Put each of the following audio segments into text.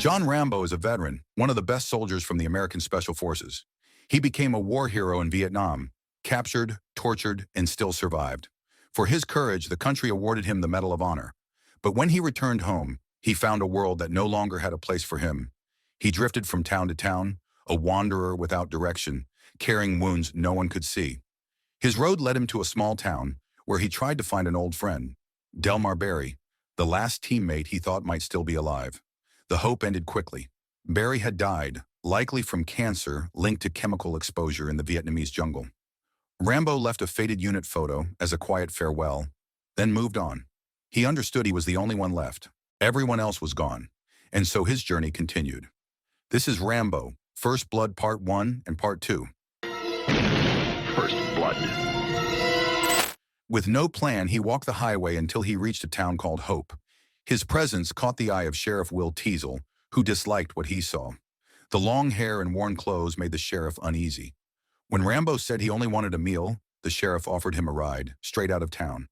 John Rambo is a veteran, one of the best soldiers from the American Special Forces. He became a war hero in Vietnam, captured, tortured, and still survived. For his courage, the country awarded him the Medal of Honor. But when he returned home, he found a world that no longer had a place for him. He drifted from town to town, a wanderer without direction, carrying wounds no one could see. His road led him to a small town where he tried to find an old friend, Delmar Berry, the last teammate he thought might still be alive. The hope ended quickly. Berry had died, likely from cancer linked to chemical exposure in the Vietnamese jungle. Rambo left a faded unit photo as a quiet farewell, then moved on. He understood he was the only one left. Everyone else was gone, and so his journey continued. This is Rambo, First Blood Part 1 and Part 2. First Blood. With no plan, he walked the highway until he reached a town called Hope. His presence caught the eye of Sheriff Will Teasel, who disliked what he saw. The long hair and worn clothes made the sheriff uneasy. When Rambo said he only wanted a meal, the sheriff offered him a ride, straight out of town.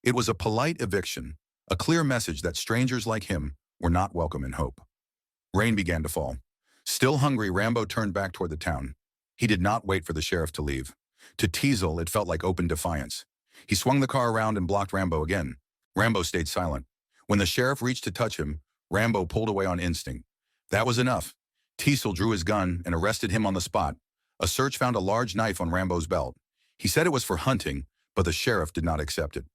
It was a polite eviction, a clear message that strangers like him were not welcome in Hope. Rain began to fall. Still hungry, Rambo turned back toward the town. He did not wait for the sheriff to leave. To Teasel, it felt like open defiance. He swung the car around and blocked Rambo again. Rambo stayed silent. When the sheriff reached to touch him, Rambo pulled away on instinct. That was enough. Teasel drew his gun and arrested him on the spot. A search found a large knife on Rambo's belt. He said it was for hunting, but the sheriff did not accept it.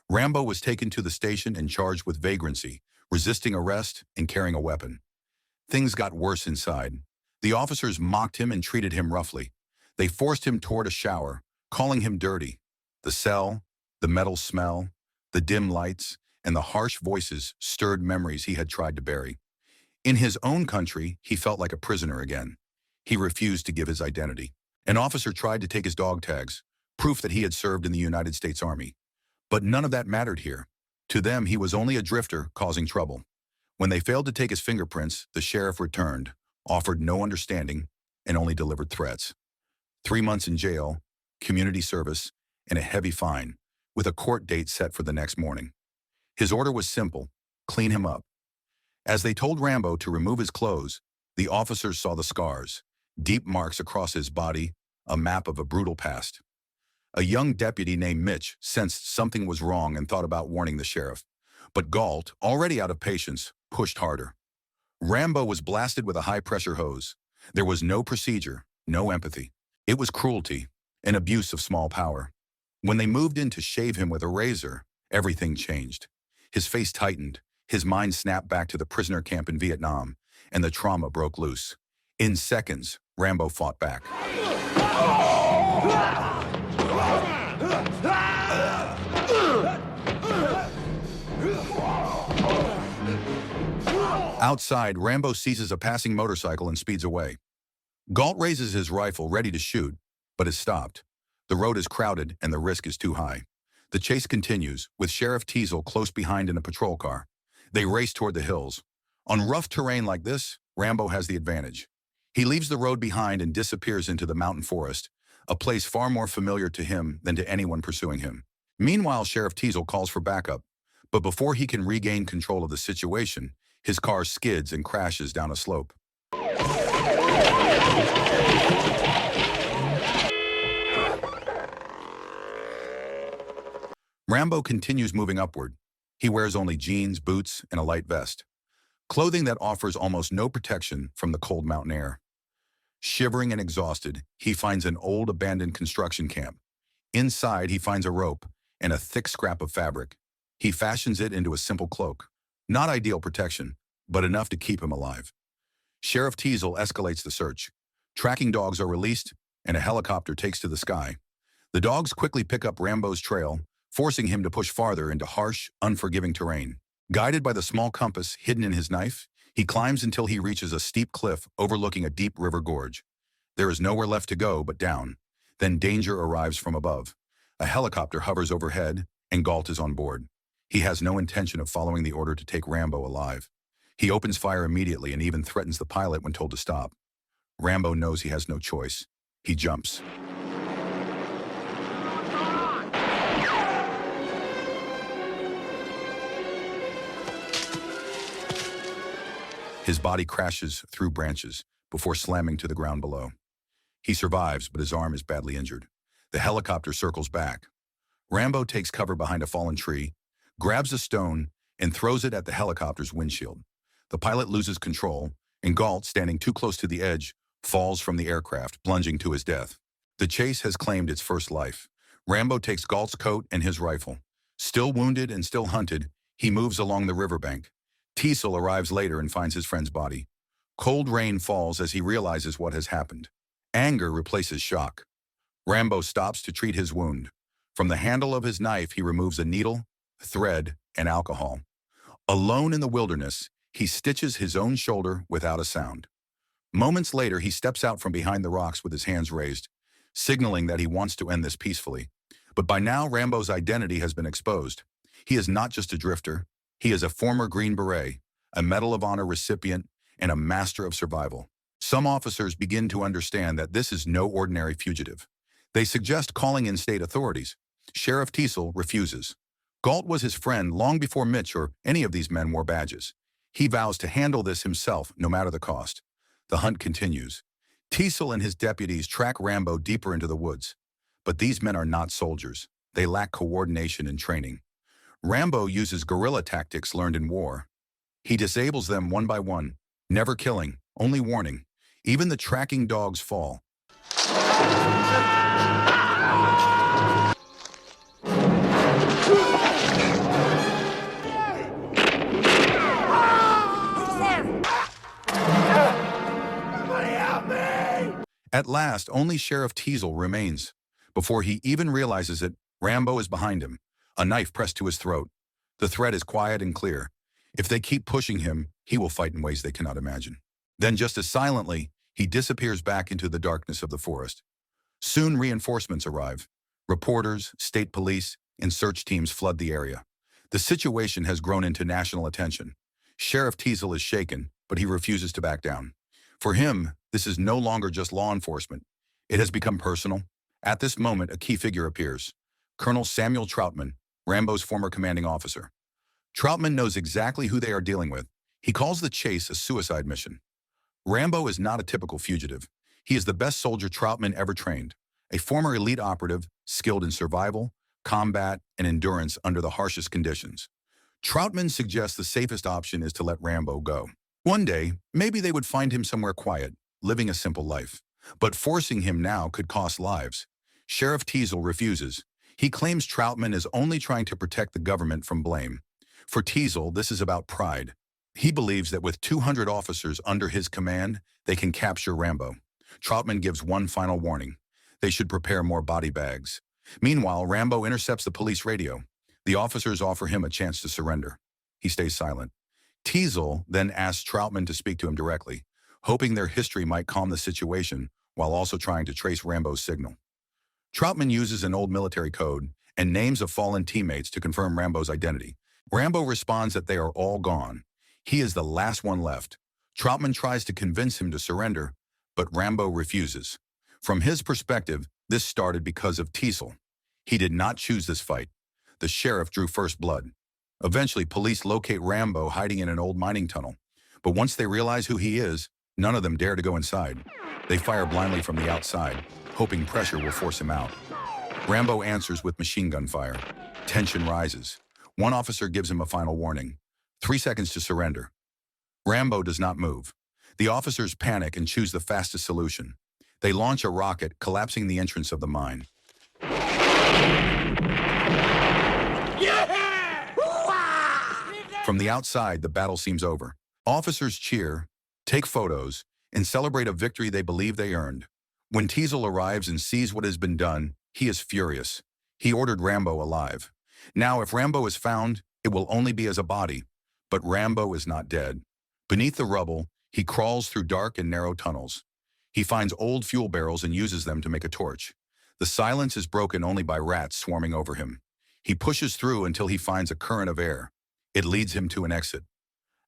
Rambo was taken to the station and charged with vagrancy, resisting arrest, and carrying a weapon. Things got worse inside. The officers mocked him and treated him roughly. They forced him toward a shower, calling him dirty. The cell, the metal smell, the dim lights, and the harsh voices stirred memories he had tried to bury. In his own country, he felt like a prisoner again. He refused to give his identity. An officer tried to take his dog tags, proof that he had served in the United States Army. But none of that mattered here. To them, he was only a drifter causing trouble. When they failed to take his fingerprints, the sheriff returned, offered no understanding, and only delivered threats. 3 months in jail, community service, and a heavy fine, with a court date set for the next morning. His order was simple: clean him up. As they told Rambo to remove his clothes, the officers saw the scars, deep marks across his body, a map of a brutal past. A young deputy named Mitch sensed something was wrong and thought about warning the sheriff. But Galt, already out of patience, pushed harder. Rambo was blasted with a high-pressure hose. There was no procedure, no empathy. It was cruelty, an abuse of small power. When they moved in to shave him with a razor, everything changed. His face tightened, his mind snapped back to the prisoner camp in Vietnam, and the trauma broke loose. In seconds, Rambo fought back. Outside, Rambo seizes a passing motorcycle and speeds away. Galt raises his rifle, ready to shoot, but is stopped. The road is crowded and the risk is too high. The chase continues, with Sheriff Teasel close behind in a patrol car. They race toward the hills. On rough terrain like this, Rambo has the advantage. He leaves the road behind and disappears into the mountain forest, a place far more familiar to him than to anyone pursuing him. Meanwhile, Sheriff Teasel calls for backup, but before he can regain control of the situation, his car skids and crashes down a slope. Rambo continues moving upward. He wears only jeans, boots, and a light vest, clothing that offers almost no protection from the cold mountain air. Shivering and exhausted, he finds an old abandoned construction camp. Inside, he finds a rope and a thick scrap of fabric. He fashions it into a simple cloak. Not ideal protection, but enough to keep him alive. Sheriff Teasel escalates the search. Tracking dogs are released, and a helicopter takes to the sky. The dogs quickly pick up Rambo's trail, forcing him to push farther into harsh, unforgiving terrain. Guided by the small compass hidden in his knife, he climbs until he reaches a steep cliff overlooking a deep river gorge. There is nowhere left to go but down. Then danger arrives from above. A helicopter hovers overhead, and Galt is on board. He has no intention of following the order to take Rambo alive. He opens fire immediately and even threatens the pilot when told to stop. Rambo knows he has no choice. He jumps. His body crashes through branches before slamming to the ground below. He survives, but his arm is badly injured. The helicopter circles back. Rambo takes cover behind a fallen tree, grabs a stone, and throws it at the helicopter's windshield. The pilot loses control, and Galt, standing too close to the edge, falls from the aircraft, plunging to his death. The chase has claimed its first life. Rambo takes Galt's coat and his rifle. Still wounded and still hunted, he moves along the riverbank. Teasel arrives later and finds his friend's body. Cold rain falls as he realizes what has happened. Anger replaces shock. Rambo stops to treat his wound. From the handle of his knife, he removes a needle, thread, and alcohol. Alone in the wilderness, he stitches his own shoulder without a sound. Moments later, he steps out from behind the rocks with his hands raised, signaling that he wants to end this peacefully. But by now, Rambo's identity has been exposed. He is not just a drifter. He is a former Green Beret, a Medal of Honor recipient, and a master of survival. Some officers begin to understand that this is no ordinary fugitive. They suggest calling in state authorities. Sheriff Teasel refuses. Galt was his friend long before Mitch or any of these men wore badges. He vows to handle this himself, no matter the cost. The hunt continues. Teasel and his deputies track Rambo deeper into the woods. But these men are not soldiers. They lack coordination and training. Rambo uses guerrilla tactics learned in war. He disables them one by one, never killing, only warning. Even the tracking dogs fall. At last, only Sheriff Teasel remains. Before he even realizes it, Rambo is behind him, a knife pressed to his throat. The threat is quiet and clear. If they keep pushing him, he will fight in ways they cannot imagine. Then, just as silently, he disappears back into the darkness of the forest. Soon, reinforcements arrive. Reporters, state police, and search teams flood the area. The situation has grown into national attention. Sheriff Teasel is shaken, but he refuses to back down. For him, this is no longer just law enforcement. It has become personal. At this moment, a key figure appears. Colonel Samuel Troutman, Rambo's former commanding officer. Troutman knows exactly who they are dealing with. He calls the chase a suicide mission. Rambo is not a typical fugitive. He is the best soldier Troutman ever trained, a former elite operative skilled in survival, combat, and endurance under the harshest conditions. Troutman suggests the safest option is to let Rambo go. One day, maybe they would find him somewhere quiet, living a simple life. But forcing him now could cost lives. Sheriff Teasel refuses. He claims Troutman is only trying to protect the government from blame. For Teasel, this is about pride. He believes that with 200 officers under his command, they can capture Rambo. Troutman gives one final warning. They should prepare more body bags. Meanwhile, Rambo intercepts the police radio. The officers offer him a chance to surrender. He stays silent. Teasel then asks Troutman to speak to him directly, hoping their history might calm the situation while also trying to trace Rambo's signal. Troutman uses an old military code and names of fallen teammates to confirm Rambo's identity. Rambo responds that they are all gone. He is the last one left. Troutman tries to convince him to surrender, but Rambo refuses. From his perspective, this started because of Teasel. He did not choose this fight. The sheriff drew first blood. Eventually, police locate Rambo hiding in an old mining tunnel. But once they realize who he is, none of them dare to go inside. They fire blindly from the outside, hoping pressure will force him out. Rambo answers with machine gun fire. Tension rises. One officer gives him a final warning. 3 seconds to surrender. Rambo does not move. The officers panic and choose the fastest solution. They launch a rocket, collapsing the entrance of the mine. From the outside, the battle seems over. Officers cheer, take photos, and celebrate a victory they believe they earned. When Teasel arrives and sees what has been done, he is furious. He ordered Rambo alive. Now, if Rambo is found, it will only be as a body. But Rambo is not dead. Beneath the rubble, he crawls through dark and narrow tunnels. He finds old fuel barrels and uses them to make a torch. The silence is broken only by rats swarming over him. He pushes through until he finds a current of air. It leads him to an exit.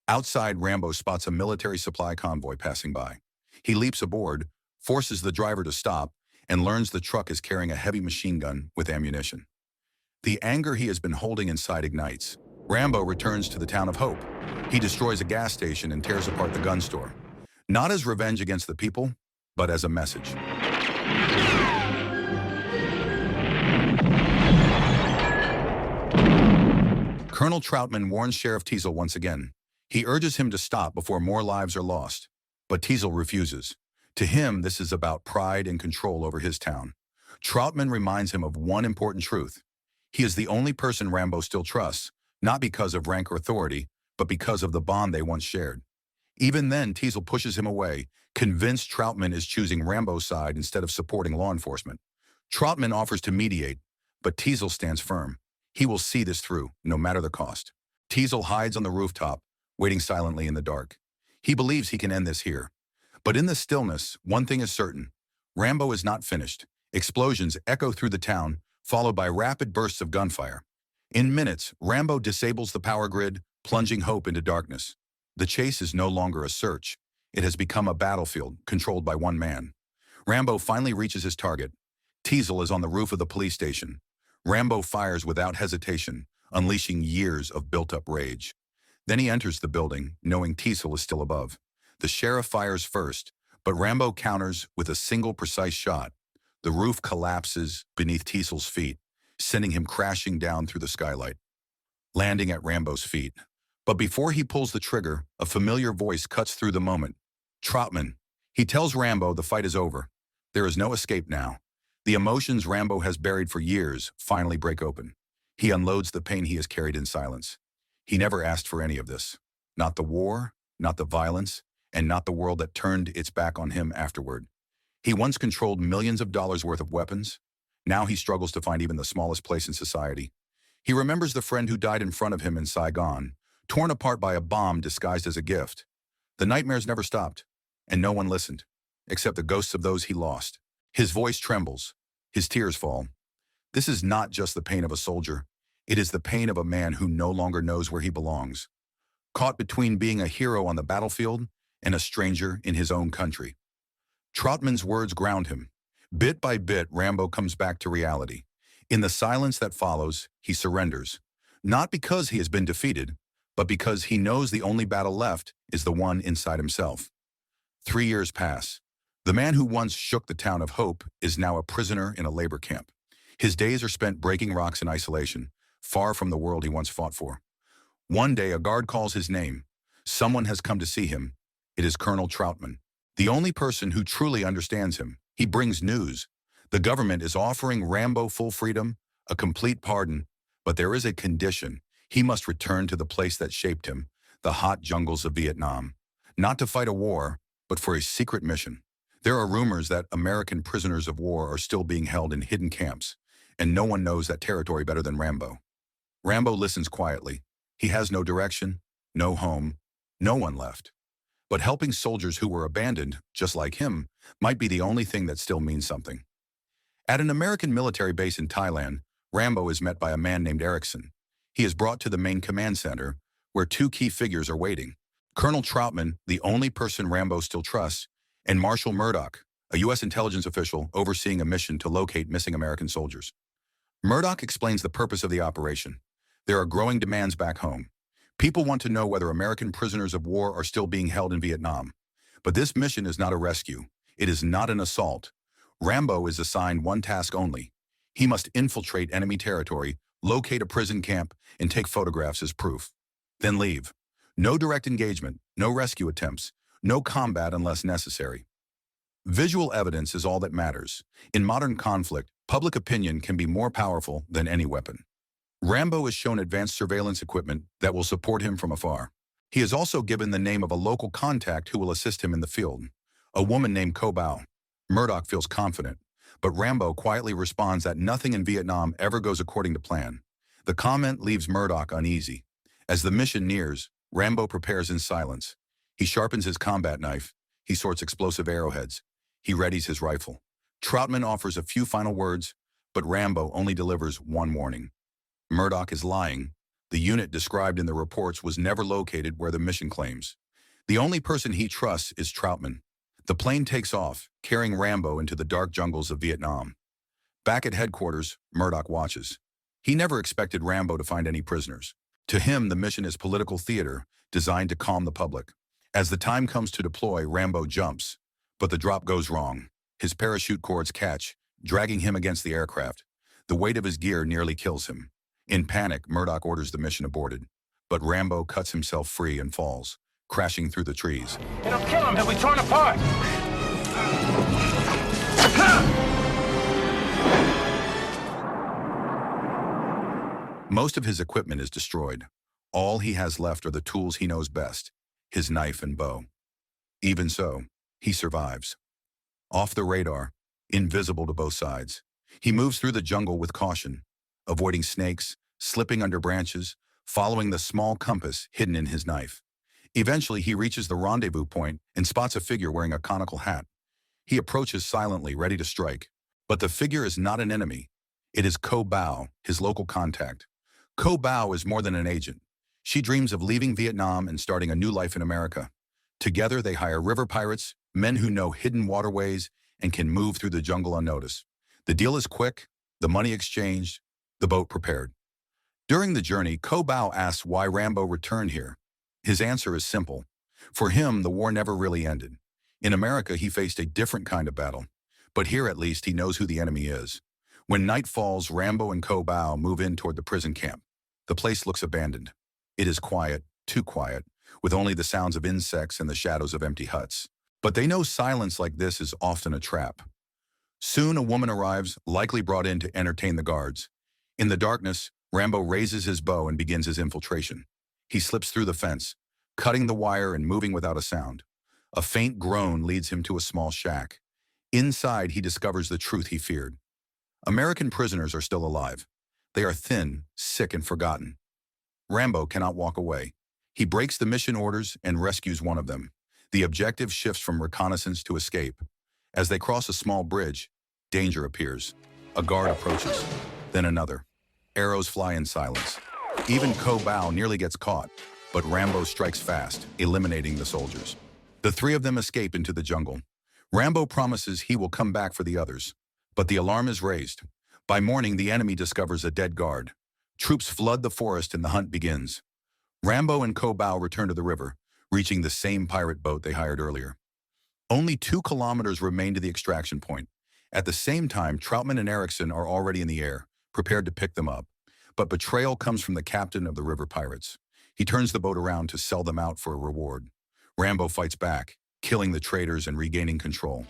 Outside, Rambo spots a military supply convoy passing by. He leaps aboard, forces the driver to stop, and learns the truck is carrying a heavy machine gun with ammunition. The anger he has been holding inside ignites. Rambo returns to the town of Hope. He destroys a gas station and tears apart the gun store. Not as revenge against the people, but as a message. Colonel Troutman warns Sheriff Teasel once again. He urges him to stop before more lives are lost. But Teasel refuses. To him, this is about pride and control over his town. Troutman reminds him of one important truth. He is the only person Rambo still trusts, not because of rank or authority, but because of the bond they once shared. Even then, Teasel pushes him away, convinced Troutman is choosing Rambo's side instead of supporting law enforcement. Troutman offers to mediate, but Teasel stands firm. He will see this through, no matter the cost. Teasel hides on the rooftop, waiting silently in the dark. He believes he can end this here. But in the stillness, one thing is certain. Rambo is not finished. Explosions echo through the town, followed by rapid bursts of gunfire. In minutes, Rambo disables the power grid, plunging Hope into darkness. The chase is no longer a search. It has become a battlefield, controlled by one man. Rambo finally reaches his target. Teasel is on the roof of the police station. Rambo fires without hesitation, unleashing years of built-up rage. Then he enters the building, knowing Teasel is still above. The sheriff fires first, but Rambo counters with a single precise shot. The roof collapses beneath Teasel's feet, sending him crashing down through the skylight, landing at Rambo's feet. But before he pulls the trigger, a familiar voice cuts through the moment. Troutman. He tells Rambo the fight is over. There is no escape now. The emotions Rambo has buried for years finally break open. He unloads the pain he has carried in silence. He never asked for any of this. Not the war, not the violence, and not the world that turned its back on him afterward. He once controlled millions of dollars worth of weapons. Now he struggles to find even the smallest place in society. He remembers the friend who died in front of him in Saigon, torn apart by a bomb disguised as a gift. The nightmares never stopped, and no one listened, except the ghosts of those he lost. His voice trembles. His tears fall. This is not just the pain of a soldier. It is the pain of a man who no longer knows where he belongs, caught between being a hero on the battlefield and a stranger in his own country. Troutman's words ground him. Bit by bit, Rambo comes back to reality. In the silence that follows, he surrenders. Not because he has been defeated, but because he knows the only battle left is the one inside himself. 3 years pass. The man who once shook the town of Hope is now a prisoner in a labor camp. His days are spent breaking rocks in isolation, far from the world he once fought for. One day, a guard calls his name. Someone has come to see him. It is Colonel Troutman, the only person who truly understands him. He brings news. The government is offering Rambo full freedom, a complete pardon, but there is a condition. He must return to the place that shaped him, the hot jungles of Vietnam. Not to fight a war, but for a secret mission. There are rumors that American prisoners of war are still being held in hidden camps, and no one knows that territory better than Rambo. Rambo listens quietly. He has no direction, no home, no one left. But helping soldiers who were abandoned, just like him, might be the only thing that still means something. At an American military base in Thailand, Rambo is met by a man named Erickson. He is brought to the main command center, where 2 key figures are waiting. Colonel Troutman, the only person Rambo still trusts, and Marshal Murdoch, a U.S. intelligence official overseeing a mission to locate missing American soldiers. Murdoch explains the purpose of the operation. There are growing demands back home. People want to know whether American prisoners of war are still being held in Vietnam. But this mission is not a rescue. It is not an assault. Rambo is assigned one task only. He must infiltrate enemy territory, locate a prison camp, and take photographs as proof. Then leave. No direct engagement, no rescue attempts, no combat unless necessary. Visual evidence is all that matters. In modern conflict, public opinion can be more powerful than any weapon. Rambo is shown advanced surveillance equipment that will support him from afar. He is also given the name of a local contact who will assist him in the field, a woman named Ko Bao. Murdoch feels confident, but Rambo quietly responds that nothing in Vietnam ever goes according to plan. The comment leaves Murdoch uneasy. As the mission nears, Rambo prepares in silence. He sharpens his combat knife. He sorts explosive arrowheads. He readies his rifle. Troutman offers a few final words, but Rambo only delivers one warning. Murdoch is lying. The unit described in the reports was never located where the mission claims. The only person he trusts is Troutman. The plane takes off, carrying Rambo into the dark jungles of Vietnam. Back at headquarters, Murdoch watches. He never expected Rambo to find any prisoners. To him, the mission is political theater designed to calm the public. As the time comes to deploy, Rambo jumps, but the drop goes wrong. His parachute cords catch, dragging him against the aircraft. The weight of his gear nearly kills him. In panic, Murdoch orders the mission aborted, but Rambo cuts himself free and falls, crashing through the trees. It'll kill him. He'll be torn apart. Most of his equipment is destroyed. All he has left are the tools he knows best, his knife and bow. Even so, he survives. Off the radar, invisible to both sides, he moves through the jungle with caution, avoiding snakes, slipping under branches, following the small compass hidden in his knife. Eventually, he reaches the rendezvous point and spots a figure wearing a conical hat. He approaches silently, ready to strike. But the figure is not an enemy. It is Ko Bao, his local contact. Ko Bao is more than an agent. She dreams of leaving Vietnam and starting a new life in America. Together, they hire river pirates, men who know hidden waterways and can move through the jungle unnoticed. The deal is quick, the money exchanged, the boat prepared. During the journey, Ko Bao asks why Rambo returned here. His answer is simple. For him, the war never really ended. In America, he faced a different kind of battle. But here, at least, he knows who the enemy is. When night falls, Rambo and Ko Bao move in toward the prison camp. The place looks abandoned. It is quiet, too quiet, with only the sounds of insects and the shadows of empty huts. But they know silence like this is often a trap. Soon a woman arrives, likely brought in to entertain the guards. In the darkness, Rambo raises his bow and begins his infiltration. He slips through the fence, cutting the wire and moving without a sound. A faint groan leads him to a small shack. Inside, he discovers the truth he feared. American prisoners are still alive. They are thin, sick, and forgotten. Rambo cannot walk away. He breaks the mission orders and rescues one of them. The objective shifts from reconnaissance to escape. As they cross a small bridge, danger appears. A guard approaches, then another. Arrows fly in silence. Even Ko Bao nearly gets caught, but Rambo strikes fast, eliminating the soldiers. The three of them escape into the jungle. Rambo promises he will come back for the others, but the alarm is raised. By morning, the enemy discovers a dead guard. Troops flood the forest and the hunt begins. Rambo and Ko Bao return to the river, reaching the same pirate boat they hired earlier. Only 2 kilometers remain to the extraction point. At the same time, Troutman and Erickson are already in the air, prepared to pick them up. But betrayal comes from the captain of the river pirates. He turns the boat around to sell them out for a reward. Rambo fights back, killing the traitors and regaining control.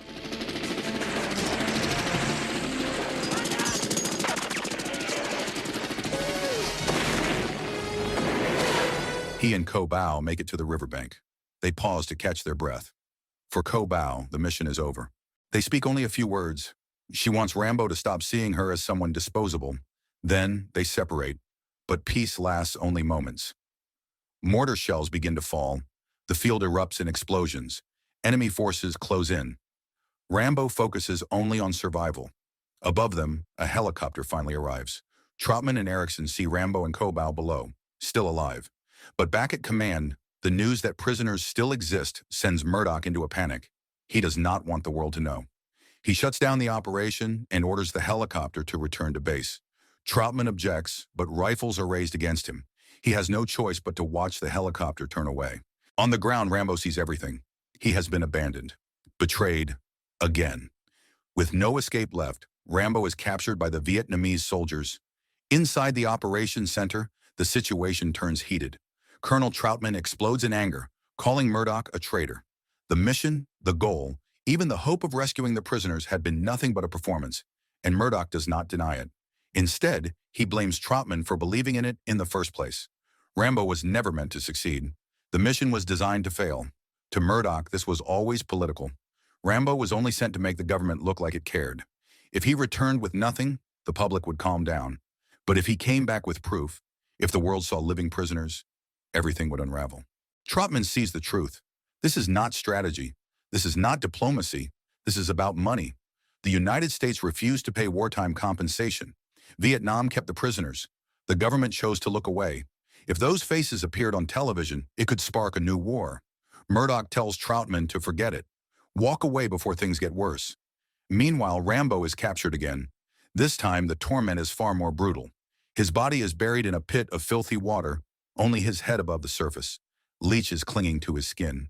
He and Ko Bao make it to the riverbank. They pause to catch their breath. For Ko Bao, the mission is over. They speak only a few words. She wants Rambo to stop seeing her as someone disposable. Then they separate, but peace lasts only moments. Mortar shells begin to fall. The field erupts in explosions. Enemy forces close in. Rambo focuses only on survival. Above them, a helicopter finally arrives. Troutman and Erickson see Rambo and Ko Bao below, still alive. But back at command, the news that prisoners still exist sends Murdoch into a panic. He does not want the world to know. He shuts down the operation and orders the helicopter to return to base. Troutman objects, but rifles are raised against him. He has no choice but to watch the helicopter turn away. On the ground, Rambo sees everything. He has been abandoned, betrayed, again. With no escape left, Rambo is captured by the Vietnamese soldiers. Inside the operations center, the situation turns heated. Colonel Troutman explodes in anger, calling Murdoch a traitor. The mission, the goal, even the hope of rescuing the prisoners had been nothing but a performance, and Murdoch does not deny it. Instead, he blames Troutman for believing in it in the first place. Rambo was never meant to succeed. The mission was designed to fail. To Murdoch, this was always political. Rambo was only sent to make the government look like it cared. If he returned with nothing, the public would calm down. But if he came back with proof, if the world saw living prisoners, everything would unravel. Troutman sees the truth. This is not strategy. This is not diplomacy. This is about money. The United States refused to pay wartime compensation. Vietnam kept the prisoners. The government chose to look away. If those faces appeared on television, it could spark a new war. Murdoch tells Troutman to forget it. Walk away before things get worse. Meanwhile, Rambo is captured again. This time, the torment is far more brutal. His body is buried in a pit of filthy water, only his head above the surface, leeches clinging to his skin.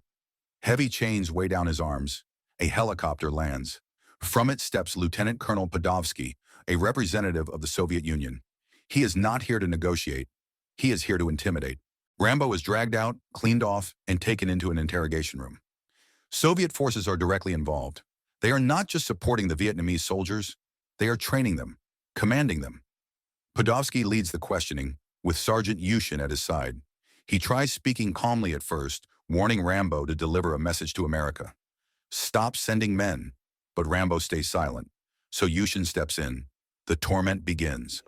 Heavy chains weigh down his arms. A helicopter lands. From it steps Lieutenant Colonel Podovsky, a representative of the Soviet Union. He is not here to negotiate. He is here to intimidate. Rambo is dragged out, cleaned off, and taken into an interrogation room. Soviet forces are directly involved. They are not just supporting the Vietnamese soldiers, they are training them, commanding them. Podovsky leads the questioning, with Sergeant Yushin at his side. He tries speaking calmly at first, warning Rambo to deliver a message to America. Stop sending men, but Rambo stays silent. So Yushin steps in. The torment begins.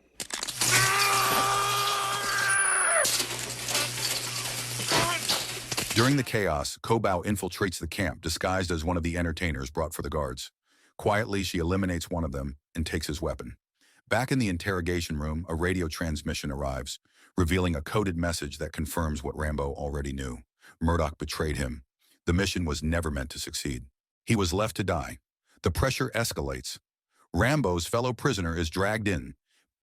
During the chaos, Kobau infiltrates the camp disguised as one of the entertainers brought for the guards. Quietly, she eliminates one of them and takes his weapon. Back in the interrogation room, a radio transmission arrives, revealing a coded message that confirms what Rambo already knew. Murdoch betrayed him. The mission was never meant to succeed. He was left to die. The pressure escalates. Rambo's fellow prisoner is dragged in,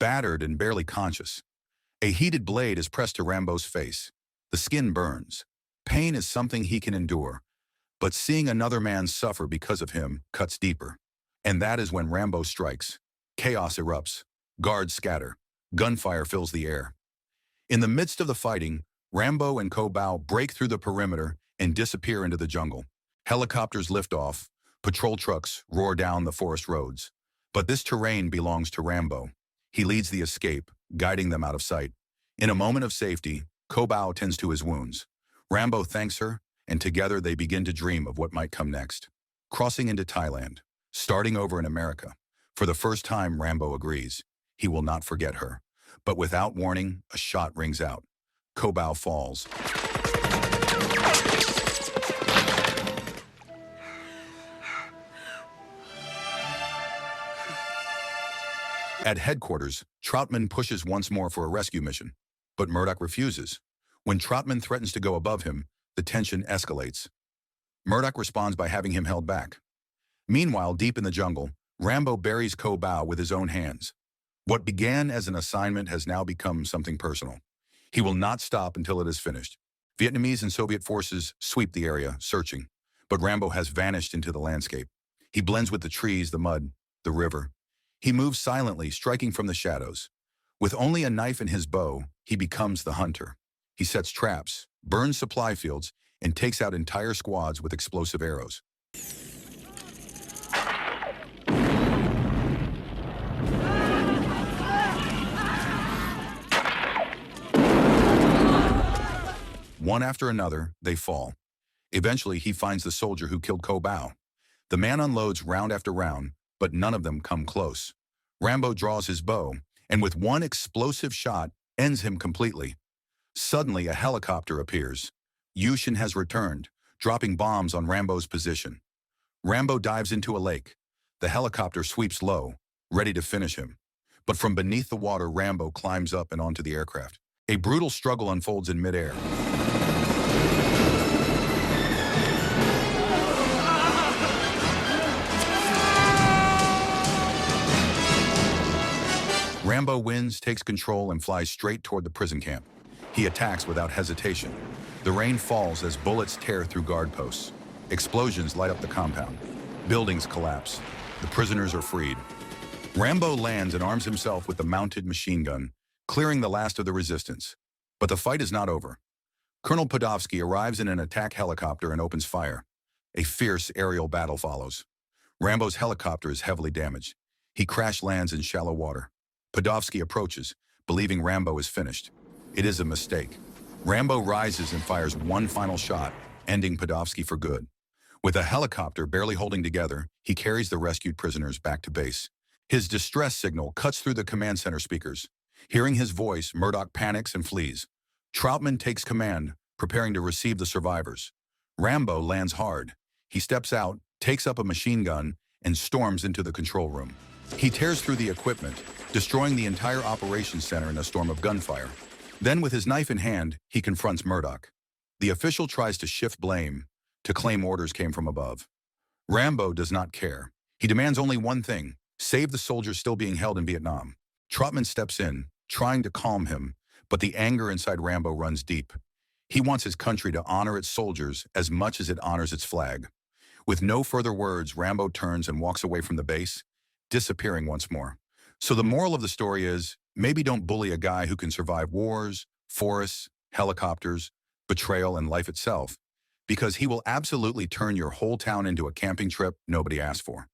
battered and barely conscious. A heated blade is pressed to Rambo's face. The skin burns. Pain is something he can endure, but seeing another man suffer because of him cuts deeper. And that is when Rambo strikes. Chaos erupts. Guards scatter. Gunfire fills the air. In the midst of the fighting, Rambo and Kobau break through the perimeter and disappear into the jungle. Helicopters lift off. Patrol trucks roar down the forest roads. But this terrain belongs to Rambo. He leads the escape, guiding them out of sight. In a moment of safety, Kobau tends to his wounds. Rambo thanks her, and together they begin to dream of what might come next. Crossing into Thailand, starting over in America. For the first time, Rambo agrees. He will not forget her. But without warning, a shot rings out. Kobau falls. At headquarters, Troutman pushes once more for a rescue mission, but Murdoch refuses. When Troutman threatens to go above him, the tension escalates. Murdoch responds by having him held back. Meanwhile, deep in the jungle, Rambo buries Kobau with his own hands. What began as an assignment has now become something personal. He will not stop until it is finished. Vietnamese and Soviet forces sweep the area, searching, but Rambo has vanished into the landscape. He blends with the trees, the mud, the river. He moves silently, striking from the shadows. With only a knife and his bow, he becomes the hunter. He sets traps, burns supply fields, and takes out entire squads with explosive arrows. One after another, they fall. Eventually, he finds the soldier who killed Kobau. The man unloads round after round, but none of them come close. Rambo draws his bow, and with one explosive shot, ends him completely. Suddenly, a helicopter appears. Yushin has returned, dropping bombs on Rambo's position. Rambo dives into a lake. The helicopter sweeps low, ready to finish him. But from beneath the water, Rambo climbs up and onto the aircraft. A brutal struggle unfolds in midair. Rambo wins, takes control, and flies straight toward the prison camp. He attacks without hesitation. The rain falls as bullets tear through guard posts. Explosions light up the compound. Buildings collapse. The prisoners are freed. Rambo lands and arms himself with the mounted machine gun, clearing the last of the resistance. But the fight is not over. Colonel Podovsky arrives in an attack helicopter and opens fire. A fierce aerial battle follows. Rambo's helicopter is heavily damaged. He crash lands in shallow water. Podovsky approaches, believing Rambo is finished. It is a mistake. Rambo rises and fires one final shot, ending Podovsky for good. With a helicopter barely holding together, he carries the rescued prisoners back to base. His distress signal cuts through the command center speakers. Hearing his voice, Murdoch panics and flees. Troutman takes command, preparing to receive the survivors. Rambo lands hard. He steps out, takes up a machine gun, and storms into the control room. He tears through the equipment, destroying the entire operations center in a storm of gunfire. Then, with his knife in hand, he confronts Murdoch. The official tries to shift blame, to claim orders came from above. Rambo does not care. He demands only one thing: save the soldiers still being held in Vietnam. Troutman steps in, trying to calm him, But the anger inside Rambo runs deep. He wants his country to honor its soldiers as much as it honors its flag. With no further words, Rambo turns and walks away from the base, disappearing once more. So the moral of the story is, maybe don't bully a guy who can survive wars, forests, helicopters, betrayal, and life itself, because he will absolutely turn your whole town into a camping trip nobody asked for.